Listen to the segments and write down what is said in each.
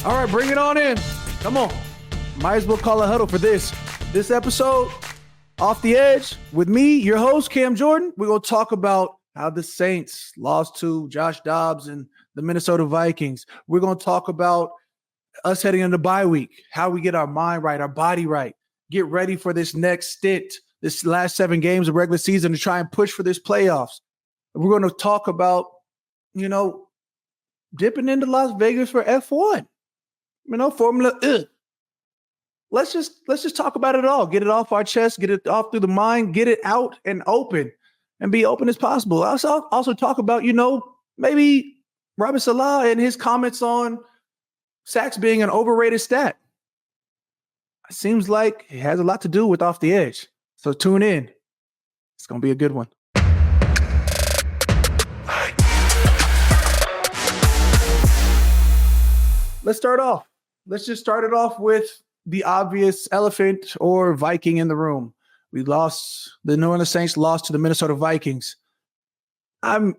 All right, bring it on in. Come on. Might as well call a huddle for this. This episode, Off the Edge, with me, your host, Cam Jordan. We're going to talk about how the Saints lost to Josh Dobbs and the Minnesota Vikings. We're going to talk about us heading into bye week, how we get our mind right, our body right, get ready for this next stint, this last 7 games of regular season to try and push for this playoffs. We're going to talk about, dipping into Las Vegas for F1. Formula. Let's just talk about it all. Get it off our chest, get it off through the mind, get it out and open, and be open as possible. I'll also talk about, maybe Robert Saleh and his comments on sacks being an overrated stat. It seems like it has a lot to do with Off the Edge. So tune in. It's going to be a good one. Let's start off. Let's just start it off with the obvious elephant or Viking in the room. The New Orleans Saints lost to the Minnesota Vikings. I'm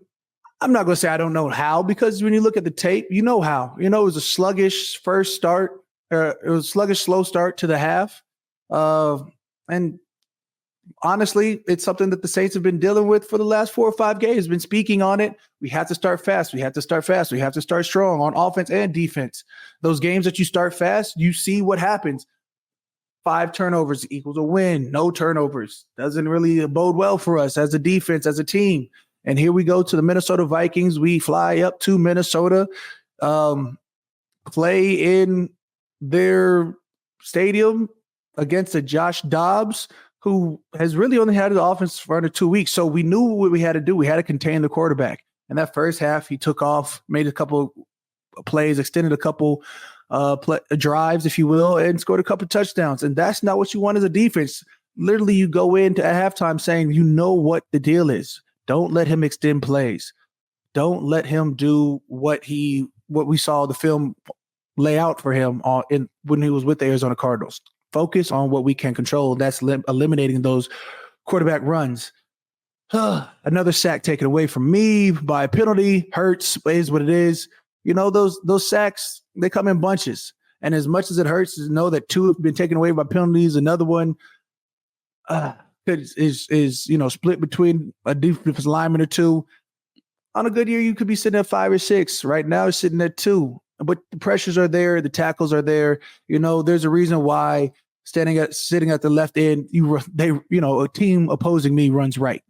not going to say I don't know how, because when you look at the tape, you know how. It was a sluggish first start. It was a sluggish, slow start to the half. And honestly, it's something that the Saints have been dealing with for the last 4 or 5 games, been speaking on it. We have to start fast. We have to start strong on offense and defense. Those games that you start fast, you see what happens. 5 turnovers equals a win. No turnovers doesn't really bode well for us as a defense, as a team. And here we go to the Minnesota Vikings. We fly up to Minnesota, play in their stadium against a Josh Dobbs, who has really only had the offense for under 2 weeks. So we knew what we had to do. We had to contain the quarterback. And that first half, he took off, made a couple plays, extended a couple drives, if you will, and scored a couple touchdowns. And that's not what you want as a defense. Literally, you go into at halftime saying, you know what the deal is. Don't let him extend plays. Don't let him do what we saw the film lay out for him when he was with the Arizona Cardinals. Focus on what we can control. That's eliminating those quarterback runs. Another sack taken away from me by a penalty. Hurts, is what it is. Those sacks, they come in bunches. And as much as it hurts to know that 2 have been taken away by penalties, another one is split between a defensive lineman or 2. On a good year, you could be sitting at 5 or 6. Right now, it's sitting at 2. But the pressures are there. The tackles are there. There's a reason why sitting at the left end, a team opposing me runs right.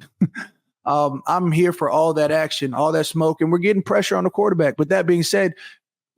I'm here for all that action, all that smoke, and we're getting pressure on the quarterback. But that being said,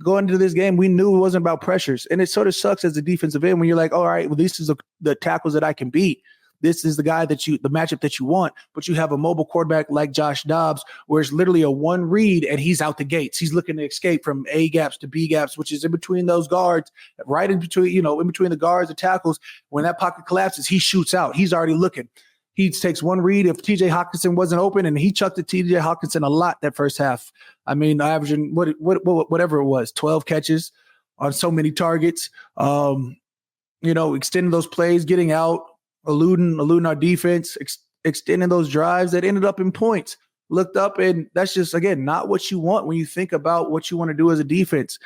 going into this game, we knew it wasn't about pressures. And it sort of sucks as a defensive end when you're like, all right, well, this is the tackles that I can beat. This is the guy the matchup that you want, but you have a mobile quarterback like Josh Dobbs, where it's literally a one read and he's out the gates. He's looking to escape from A gaps to B gaps, which is in between those guards, right in between, in between the guards, the tackles. When that pocket collapses, he shoots out. He's already looking. He takes one read. If TJ Hawkinson wasn't open, and he chucked at TJ Hawkinson a lot that first half. I mean, averaging whatever it was, 12 catches on so many targets. Extending those plays, getting out, eluding our defense, extending those drives that ended up in points. Looked up, and that's just, again, not what you want when you think about what you want to do as a defense.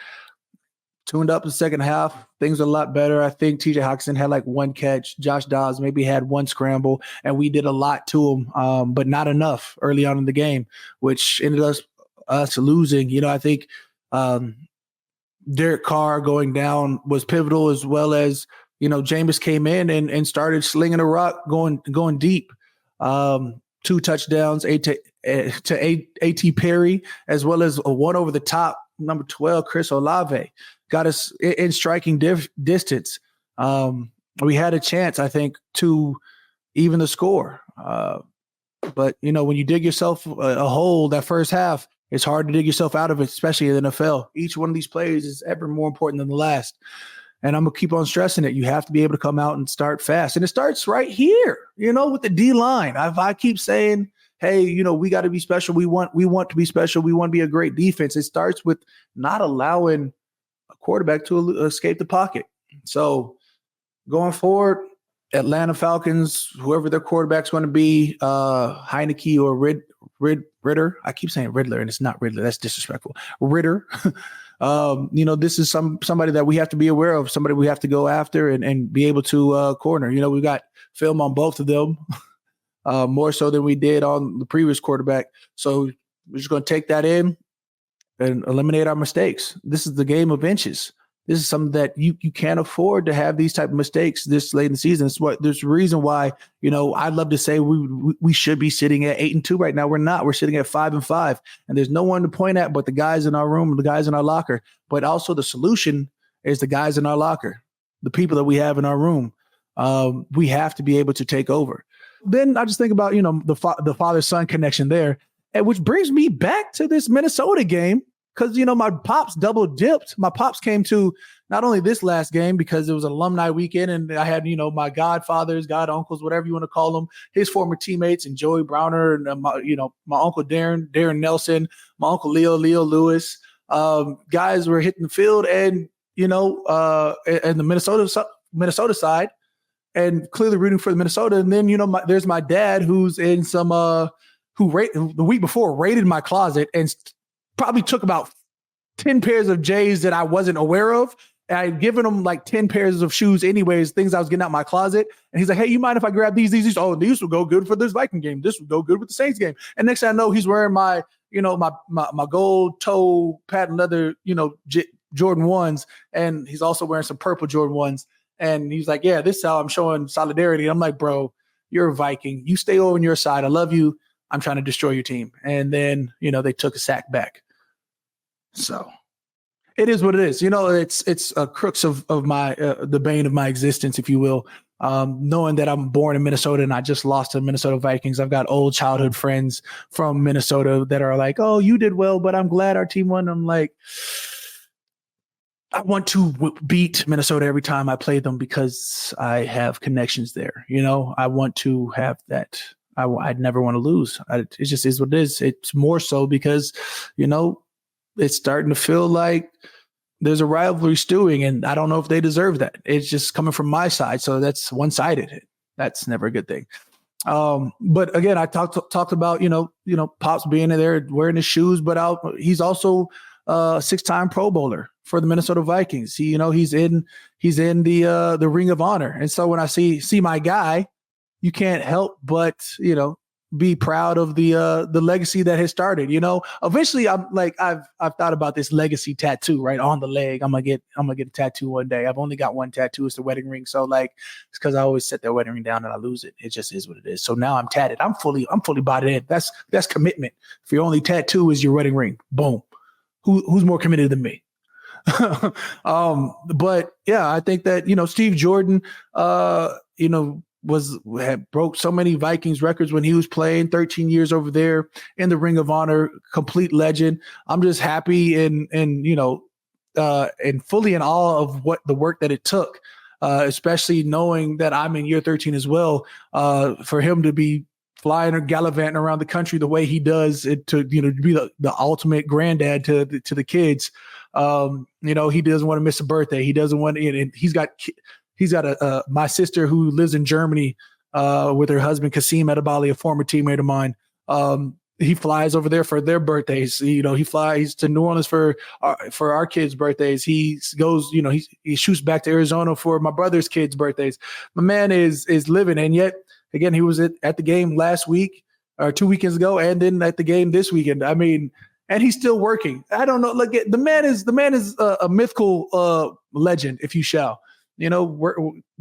Tuned up in the second half. Things are a lot better. I think TJ Hawkinson had like 1 catch. Josh Dobbs maybe had 1 scramble, and we did a lot to him, but not enough early on in the game, which ended us losing. I think Derek Carr going down was pivotal, as well as Jameis came in and started slinging a rock, going deep. 2 touchdowns to A.T. Perry, as well as a one over the top, number 12, Chris Olave. Got us in striking distance. We had a chance, I think, to even the score. But, when you dig yourself a hole that first half, it's hard to dig yourself out of it, especially in the NFL. Each one of these plays is ever more important than the last. And I'm going to keep on stressing it. You have to be able to come out and start fast. And it starts right here, with the D-line. I keep saying, hey, we got to be special. We want to be special. We want to be a great defense. It starts with not allowing a quarterback to escape the pocket. So going forward, Atlanta Falcons, whoever their quarterback's going to be, Heineke or Ritter. I keep saying Riddler, and it's not Riddler. That's disrespectful. Ritter. This is somebody that we have to be aware of, somebody we have to go after and be able to corner. We've got film on both of them, more so than we did on the previous quarterback. So we're just going to take that in and eliminate our mistakes. This is the game of inches. This is something that you can't afford to have these type of mistakes this late in the season. There's a reason why, I'd love to say we should be sitting at 8-2 right now. We're not. We're sitting at 5-5, and there's no one to point at but the guys in our room, the guys in our locker. But also the solution is the guys in our locker, the people that we have in our room. We have to be able to take over. Then I just think about, the father-son connection there, and which brings me back to this Minnesota game. Because, my pops double dipped. My pops came to not only this last game because it was an alumni weekend and I had, my godfathers, god uncles, whatever you want to call them, his former teammates and Joey Browner and, my uncle Darren Nelson, my uncle Leo Lewis. Guys were hitting the field and, and the Minnesota side and clearly rooting for the Minnesota. And then, there's my dad who's in some the week before raided my closet and probably took about 10 pairs of J's that I wasn't aware of. And I had given him like 10 pairs of shoes anyways, things I was getting out my closet. And he's like, hey, you mind if I grab these? Oh, these will go good for this Viking game. This will go good with the Saints game. And next thing I know, he's wearing my gold toe patent leather, Jordan 1s. And he's also wearing some purple Jordan 1s. And he's like, yeah, this is how I'm showing solidarity. And I'm like, bro, you're a Viking. You stay on your side. I love you. I'm trying to destroy your team. And then, they took a sack back. So it is what it is. It's a crux of my, the bane of my existence, if you will. Knowing that I'm born in Minnesota and I just lost to the Minnesota Vikings. I've got old childhood friends from Minnesota that are like, oh, you did well, but I'm glad our team won. I'm like, I want to beat Minnesota every time I play them because I have connections there. I want to have that. I'd never want to lose. It just is what it is. It's more so because, it's starting to feel like there's a rivalry stewing, and I don't know if they deserve that. It's just coming from my side, so that's one-sided. That's never a good thing. But again, I talked about Pops being there wearing his shoes, but he's also a 6-time Pro Bowler for the Minnesota Vikings. He's in the Ring of Honor, and so when I see my guy, you can't help but be proud of the legacy that has started. Eventually I'm like, I've thought about this legacy tattoo right on the leg. I'm gonna get a tattoo one day. I've only got one tattoo. It's the wedding ring. So like, it's because I always set that wedding ring down and I lose it. It just is what it is. So now I'm tatted. I'm fully bought in. That's commitment. If your only tattoo is your wedding ring, boom. Who's more committed than me? But yeah, I think that, Steve Jordan, had broke so many Vikings records when he was playing 13 years over there in the Ring of Honor, complete legend. I'm just happy and fully in awe of what the work that it took, especially knowing that I'm in year 13 as well, for him to be flying or gallivanting around the country the way he does it to be the ultimate granddad to the kids. He doesn't want to miss a birthday. He doesn't want to, and he's got my sister who lives in Germany with her husband, Kasim Edebali, a former teammate of mine. He flies over there for their birthdays. He flies to New Orleans for our kids' birthdays. He goes, he shoots back to Arizona for my brother's kids' birthdays. My man is living. And yet, again, he was at the game last week or 2 weekends ago, and then at the game this weekend. I mean, and he's still working. I don't know. Look, the man is a mythical legend, if you shall.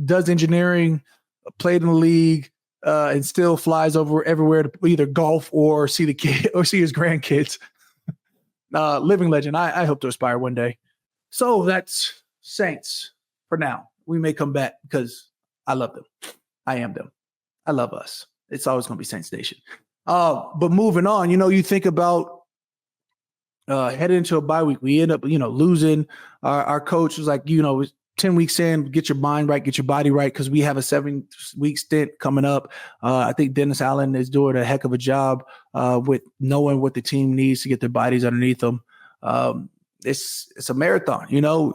Does engineering, played in the league, and still flies over everywhere to either golf or see the kid or see his grandkids. Living legend. I hope to aspire one day. So that's Saints for now. We may come back because I love them. I am them. I love us. It's always going to be Saints Nation. But moving on, you think about heading into a bye week. We end up, losing. Our coach was like, 10 weeks in, get your mind right, get your body right, because we have a 7-week stint coming up. I think Dennis Allen is doing a heck of a job with knowing what the team needs to get their bodies underneath them. It's a marathon.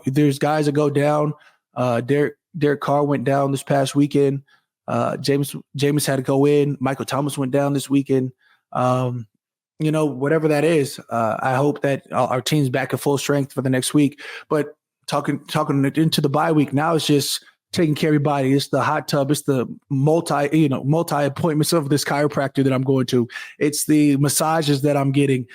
There's guys that go down. Derek Carr went down this past weekend. Jameis had to go in. Michael Thomas went down this weekend. whatever that is. I hope that our team's back at full strength for the next week. But talking into the bye week, now it's just taking care of your body. It's the hot tub. It's the multi appointments of this chiropractor that I'm going to. It's the massages that I'm getting.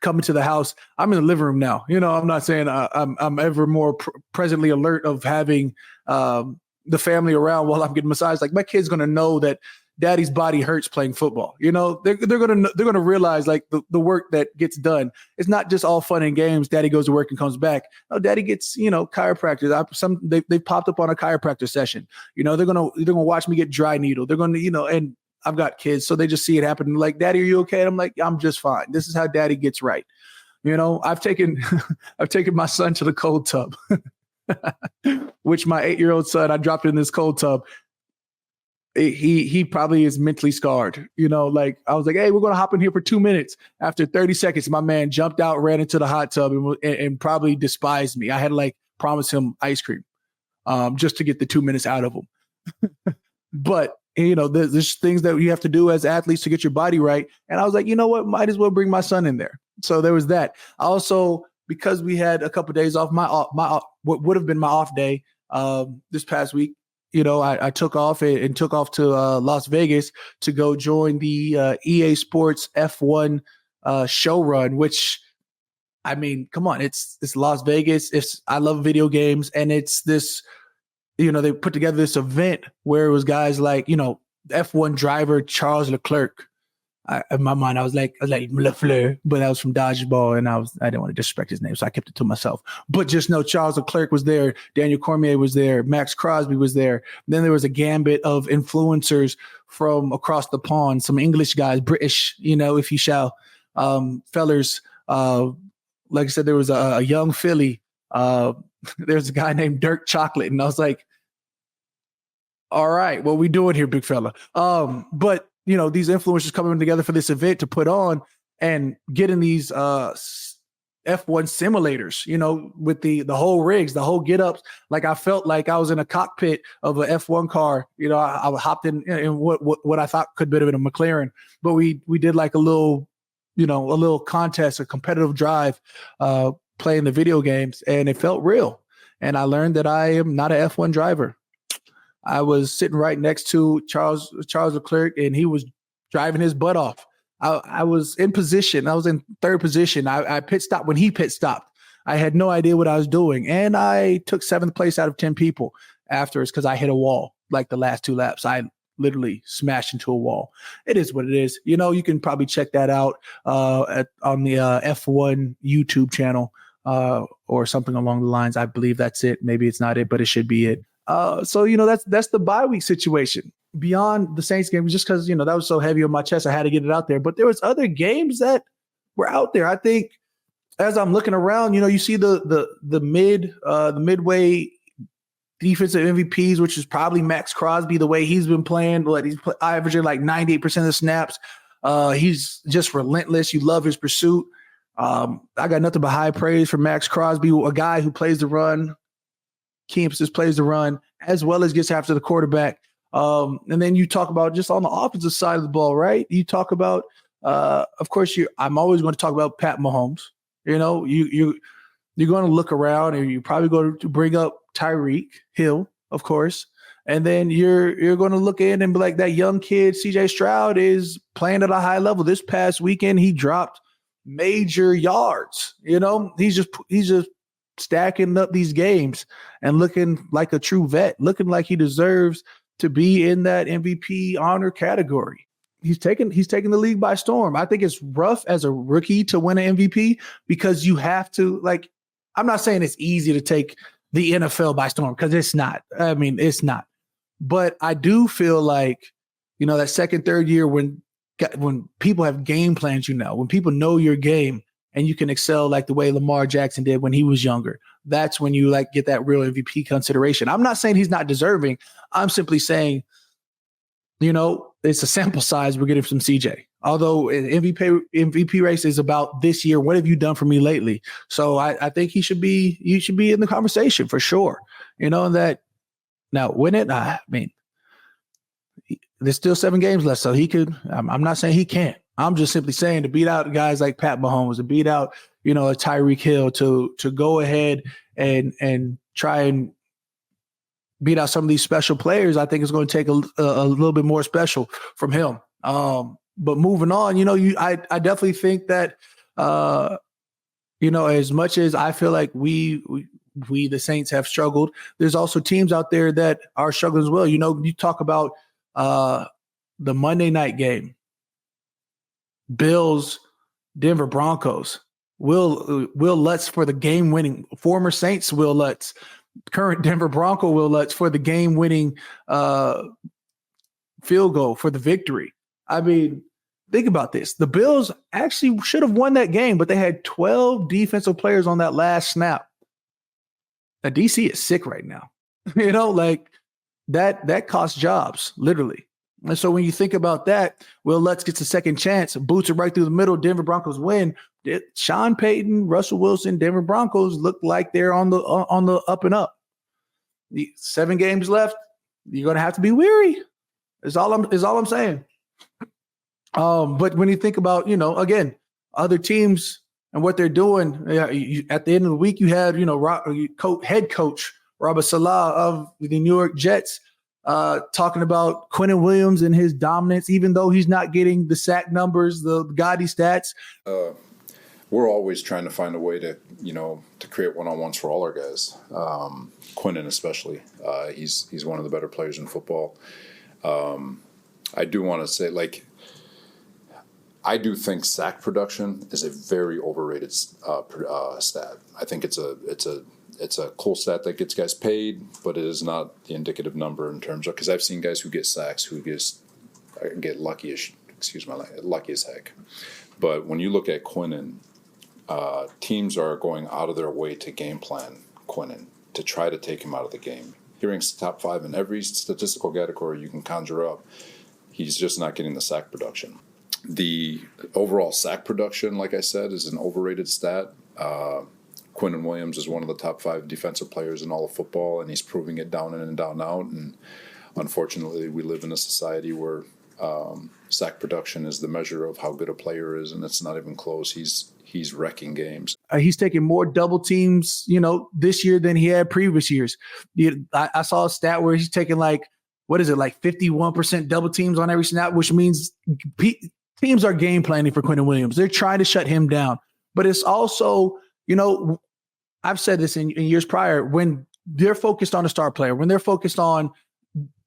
Coming to the house. I'm in the living room now. I'm not saying I'm ever more presently alert of having the family around while I'm getting massaged. Like, my kid's going to know that daddy's body hurts playing football. They're going to realize, like, the work that gets done. It's not just all fun and games. Daddy goes to work and comes back. No, daddy gets, chiropractors. They popped up on a chiropractor session. They're going to watch me get dry needle. They're going to, and I've got kids, so they just see it happen. Like, Daddy, are you okay? And I'm like, I'm just fine. This is how daddy gets right. I've taken my son to the cold tub, which my 8-year-old son, I dropped in this cold tub. He probably is mentally scarred. Like, I was like, hey, we're going to hop in here for 2 minutes. After 30 seconds, my man jumped out, ran into the hot tub and probably despised me. I had to, like, promise him ice cream just to get the 2 minutes out of him. But there's things that you have to do as athletes to get your body right. And I was like, you know what? Might as well bring my son in there. So there was that. Also, because we had a couple of days off, what would have been my off day this past week, I took off and took off to Las Vegas to go join the EA Sports F1 Showrun, which, I mean, come on, it's Las Vegas. I love video games, and it's this. They put together this event where it was guys like, F1 driver Charles Leclerc. In my mind, I was like Lafleur, but that was from Dodgeball, and I didn't want to disrespect his name, so I kept it to myself. But just know Charles Leclerc was there, Daniel Cormier was there, Max Crosby was there. Then there was a gambit of influencers from across the pond, some English guys, British, if you shall, fellers. Like I said, there was a young Philly. There's a guy named Dirk Chocolate, and I was like, all right, what we doing here, big fella? But these influencers coming together for this event to put on and getting these F1 simulators, with the whole rigs, the whole get ups. Like, I felt like I was in a cockpit of an F1 car. I hopped in what I thought could be a McLaren, but we did like a little contest, a competitive drive, playing the video games, and it felt real. And I learned that I am not an F1 driver. I was sitting right next to Charles Leclerc, and he was driving his butt off. I was in position. I was in third position. I pit stopped when he pit stopped. I had no idea what I was doing. And I took 7th place out of 10 people afterwards because I hit a wall like the last 2 laps. I literally smashed into a wall. It is what it is. You can probably check that out on the F1 YouTube channel or something along the lines. I believe that's it. Maybe it's not it, but it should be it. So that's the bye week situation. Beyond the Saints game, just because that was so heavy on my chest, I had to get it out there. But there was other games that were out there. I think as I'm looking around, you see the midway defensive MVPs, which is probably Max Crosby, the way he's been playing. He's averaging like 98% of the snaps. He's just relentless. You love his pursuit. I got nothing but high praise for Max Crosby, a guy who plays the run. Kempston plays the run as well as gets after the quarterback. And then you talk about just on the offensive side of the ball, right? You talk about, of course, I'm always going to talk about Pat Mahomes. You're going to look around, and you're probably going to bring up Tyreek Hill, of course. And then you're going to look in and be like, that young kid, CJ Stroud, is playing at a high level. This past weekend, he dropped major yards. He's just stacking up these games and looking like a true vet, looking like he deserves to be in that MVP honor category. He's taking the league by storm. I think it's rough as a rookie to win an MVP because you have to, like, I'm not saying it's easy to take the NFL by storm because it's not. I mean, it's not. But I do feel like, that second, third year when people have game plans, when people know your game, and you can excel like the way Lamar Jackson did when he was younger. That's when you get that real MVP consideration. I'm not saying he's not deserving. I'm simply saying, it's a sample size we're getting from CJ. Although MVP race is about this year. What have you done for me lately? So I think you should be in the conversation for sure. And that now win it. I mean, there's still 7 games left, so he could. I'm not saying he can't. I'm just simply saying to beat out guys like Pat Mahomes, to beat out, a Tyreek Hill, to go ahead and try and beat out some of these special players, I think it's going to take a little bit more special from him. But moving on, I definitely think that, as much as I feel like we the Saints have struggled, there's also teams out there that are struggling as well. You talk about the Monday night game, Bills, Denver Broncos, Will Lutz for the game-winning, former Saints Will Lutz, current Denver Bronco Will Lutz for the game-winning field goal for the victory. I mean, think about this. The Bills actually should have won that game, but they had 12 defensive players on that last snap. Now, DC is sick right now. That costs jobs, literally. And so when you think about that, Will Lutz gets a second chance, boots it right through the middle, Denver Broncos win. Sean Payton, Russell Wilson, Denver Broncos look like they're on the up and up. 7 games left. You're going to have to be weary. Is all I'm saying. But when you think about, again, other teams and what they're doing, at the end of the week, you had, head coach Robert Saleh of the New York Jets talking about Quinnen Williams and his dominance, even though he's not getting the sack numbers, the gaudy stats. We're always trying to find a way to, to create one-on-ones for all our guys. Quinnen especially. He's one of the better players in football. I do want to say, I do think sack production is a very overrated stat. I think it's a cool stat that gets guys paid, but it is not the indicative number in terms of, because I've seen guys who get sacks who get lucky as heck. But when you look at Quinnen, teams are going out of their way to game plan Quinnen to try to take him out of the game. He ranks top 5 in every statistical category you can conjure up. He's just not getting the sack production. The overall sack production, like I said, is an overrated stat. Quinnen Williams is one of the top 5 defensive players in all of football, and he's proving it down in and down out. And unfortunately, we live in a society where sack production is the measure of how good a player is, and it's not even close. He's wrecking games. He's taking more double teams, this year than he had previous years. I saw a stat where he's taking 51% double teams on every snap, which means teams are game planning for Quinnen Williams. They're trying to shut him down. But it's also, I've said this in years prior, when they're focused on a star player, when they're focused on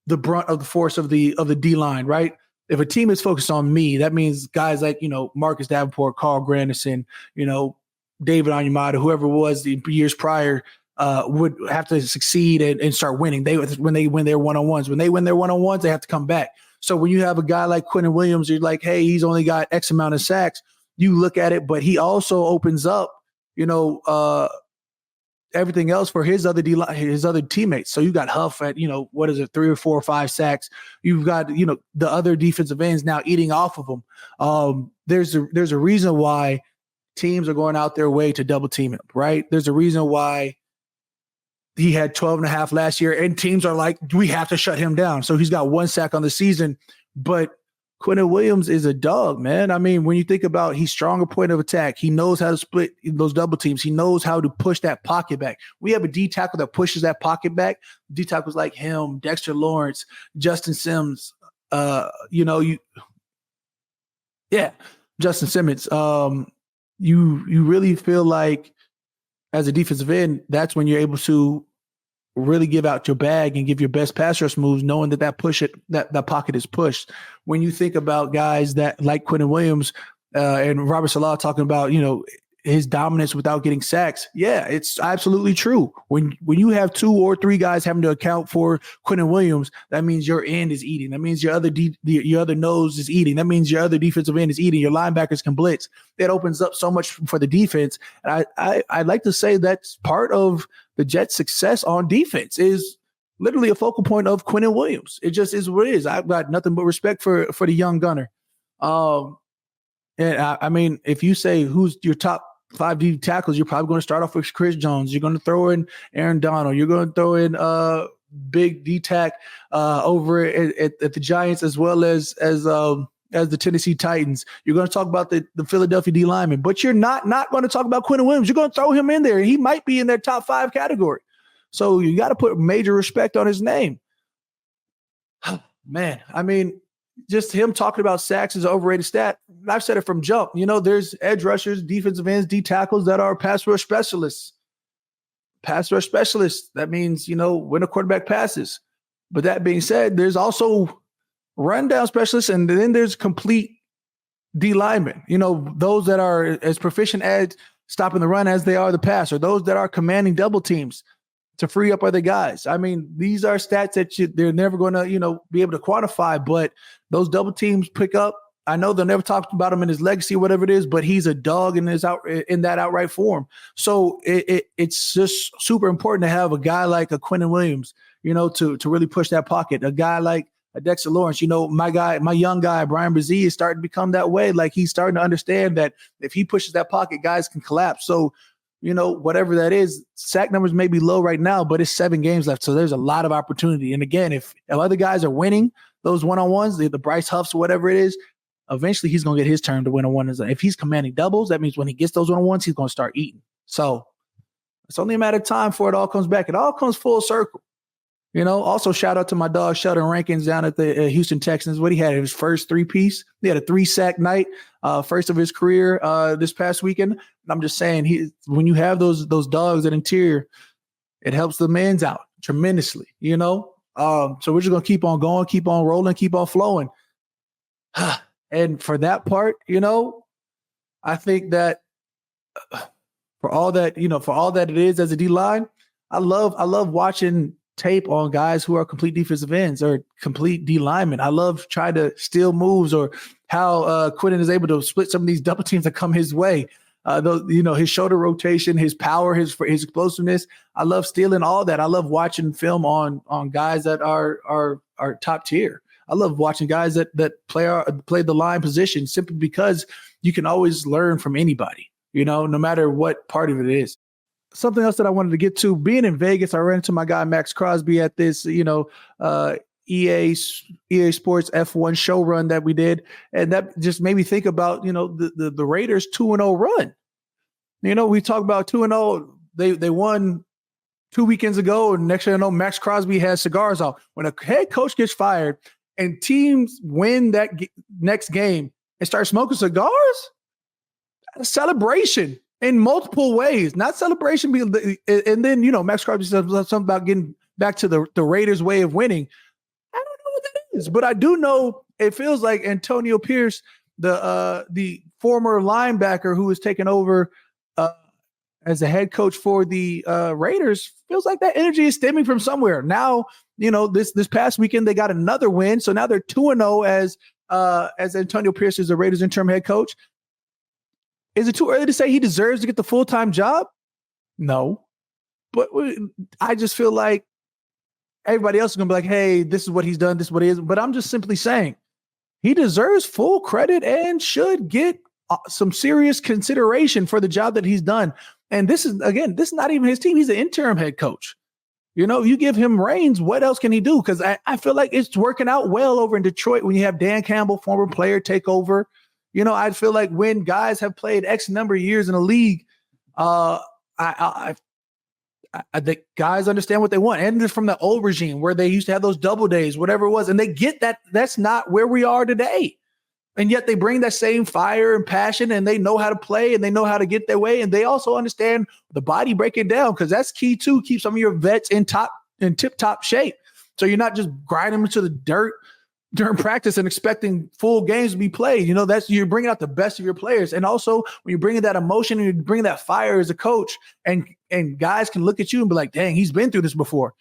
the brunt of the force of the D-line, right? If a team is focused on me, that means guys like, Marcus Davenport, Carl Granderson, David Onyemata, whoever it was the years prior, would have to succeed and start winning. When they win their one-on-ones. When they win their one-on-ones, they have to come back. So when you have a guy like Quinnen Williams, you're like, hey, he's only got X amount of sacks. You look at it, but he also opens up, everything else for his other teammates. So you got Huff at, 3 or 4 or 5 sacks. You've got, the other defensive ends now eating off of them. There's a reason why teams are going out their way to double team him, right? There's a reason why he had 12.5 last year, and teams are like, we have to shut him down. So he's got 1 sack on the season, but Quinnen Williams is a dog, man. I mean, when you think about he's stronger point of attack, he knows how to split those double teams. He knows how to push that pocket back. We have a D tackle that pushes that pocket back. D tackles like him, Dexter Lawrence, Justin Simmons, Justin Simmons. You really feel like as a defensive end, that's when you're able to really give out your bag and give your best pass rush moves, knowing that pocket is pushed. When you think about guys that like Quinnen Williams and Robert Saleh talking about, his dominance without getting sacks. Yeah, it's absolutely true. When you have 2 or 3 guys having to account for Quinnen Williams, that means your end is eating. That means your other nose is eating. That means your other defensive end is eating. Your linebackers can blitz. That opens up so much for the defense. And I'd like to say that's part of the Jets' success on defense is literally a focal point of Quinnen Williams. It just is what it is. I've got nothing but respect for the young gunner. And I mean, if you say who's your top 5 D tackles, you're probably going to start off with Chris Jones. You're going to throw in Aaron Donald. You're going to throw in big D tack over at the Giants, as well as as the Tennessee Titans. You're going to talk about the Philadelphia D lineman, but you're not going to talk about Quentin Williams. You're going to throw him in there. He might be in their top 5 category. So you got to put major respect on his name. Man, I mean, just him talking about sacks is an overrated stat. I've said it from jump. There's edge rushers, defensive ends, D tackles that are pass rush specialists. Pass rush specialists. That means, when a quarterback passes. But that being said, there's also rundown specialists, and then there's complete D linemen. Those that are as proficient at stopping the run as they are the pass, or those that are commanding double teams to free up other guys. I mean, these are stats that they're never going to, be able to quantify, but those double teams pick up. I know they'll never talk about him in his legacy, whatever it is, but he's a dog in that outright form. So it's just super important to have a guy like a Quentin Williams, to really push that pocket. A guy like a Dexter Lawrence, my young guy, Brian Brzee, is starting to become that way. Like, he's starting to understand that if he pushes that pocket, guys can collapse. So, whatever that is, sack numbers may be low right now, but it's 7 games left. So there's a lot of opportunity. And again, if other guys are winning those one-on-ones, the Bryce Huffs, whatever it is, eventually he's going to get his turn to win on one. If he's commanding doubles, that means when he gets those one-on-ones, he's going to start eating. So it's only a matter of time before it all comes back. It all comes full circle. Also shout out to my dog, Sheldon Rankins, down at the Houston Texans. What he had, his first 3-piece. He had a 3-sack night, first of his career this past weekend. I'm just saying, when you have those dogs at interior, it helps the men's out tremendously, So we're just going to keep on going, keep on rolling, keep on flowing. And for that part, I think that for all that it is as a D line, I love watching tape on guys who are complete defensive ends or complete D linemen. I love trying to steal moves, or how Quentin is able to split some of these double teams that come his way. His shoulder rotation, his power, his explosiveness. I love stealing all that. I love watching film on guys that are top tier. I love watching guys that play the line position, simply because you can always learn from anybody, no matter what part of it is. Something else that I wanted to get to, being in Vegas, I ran into my guy Max Crosby at this, EA Sports F1 Showrun that we did, and that just made me think about, the Raiders 2-0 run. We talk about 2-0. They won 2 weekends ago, and next thing I know, Max Crosby has cigars off. When a head coach gets fired and teams win that next game and start smoking cigars, a celebration. In multiple ways, not celebration. And then, Max Crosby said something about getting back to the Raiders' way of winning. I don't know what that is, but I do know it feels like Antonio Pierce, the former linebacker who was taken over as the head coach for the Raiders, feels like that energy is stemming from somewhere. Now, this past weekend, they got another win. So now they're 2-0 as Antonio Pierce is the Raiders interim head coach. Is it too early to say he deserves to get the full-time job? No. But I just feel like everybody else is going to be like, hey, this is what he's done, this is what he is. But I'm just simply saying he deserves full credit and should get some serious consideration for the job that he's done. And this is not even his team. He's an interim head coach. You give him reins, what else can he do? Because I feel like it's working out well over in Detroit when you have Dan Campbell, former player, take over. I feel like when guys have played X number of years in a league, I think guys understand what they want. And from the old regime where they used to have those double days, whatever it was, and they get that that's not where we are today. And yet they bring that same fire and passion, and they know how to play, and they know how to get their way. And they also understand the body breaking down, because that's key too. Keep some of your vets in tip-top shape. So you're not just grinding them into the dirt during practice and expecting full games to be played. You're bringing out the best of your players. And also when you're bringing that emotion and you're bringing that fire as a coach, and guys can look at you and be like, dang, he's been through this before.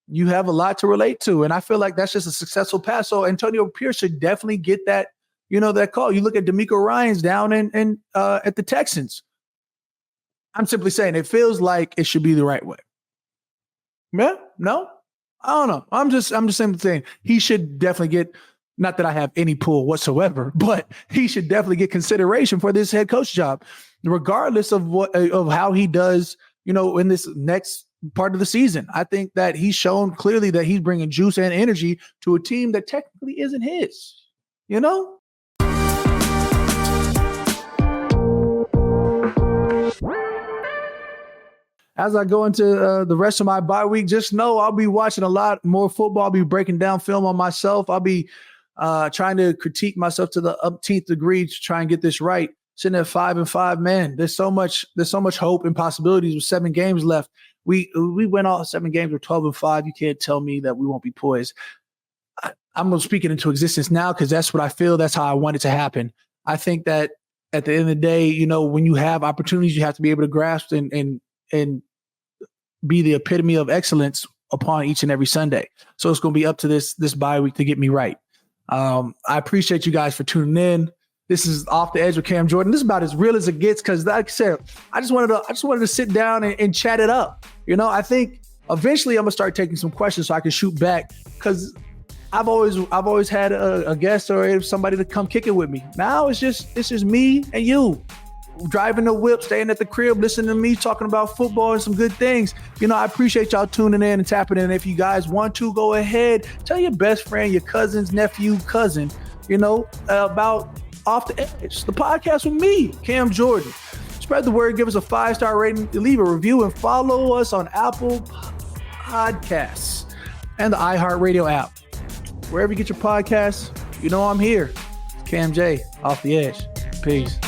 You have a lot to relate to. And I feel like that's just a successful pass. So Antonio Pierce should definitely get that, that call. You look at D'Amico Ryans down at the Texans. I'm simply saying it feels like it should be the right way. Yeah? No? I don't know. I'm just simply saying he should definitely get, not that I have any pull whatsoever, but he should definitely get consideration for this head coach job, regardless of how he does, in this next part of the season. I think that he's shown clearly that he's bringing juice and energy to a team that technically isn't his, as I go into the rest of my bye week, just know I'll be watching a lot more football. I'll be breaking down film on myself. I'll be trying to critique myself to the umpteenth degree to try and get this right. Sitting at 5-5, man, there's so much hope and possibilities with 7 games left. We win all 7 games. We're 12-5. You can't tell me that we won't be poised. I'm speaking into existence now because that's what I feel. That's how I want it to happen. I think that at the end of the day, you know, when you have opportunities, you have to be able to grasp and be the epitome of excellence upon each and every Sunday. So it's going to be up to this bye week to get me right. I appreciate you guys for tuning in. This is Off the Edge with Cam Jordan. This is about as real as it gets because, like I said, I just wanted to sit down and chat it up. You know, I think eventually I'm gonna start taking some questions so I can shoot back because I've always had a guest or somebody to come kick it with me. Now it's just me and you driving the whip, staying at the crib, listening to me talking about football and some good things. You know, I appreciate y'all tuning in and tapping in. If you guys want to, go ahead, tell your best friend, your cousin's nephew, cousin, you know, about Off the Edge, the podcast with me, Cam Jordan. Spread the word, give us a 5-star rating, leave a review, and follow us on Apple Podcasts and the iHeartRadio app. Wherever you get your podcasts, you know I'm here. Cam J, Off the Edge. Peace.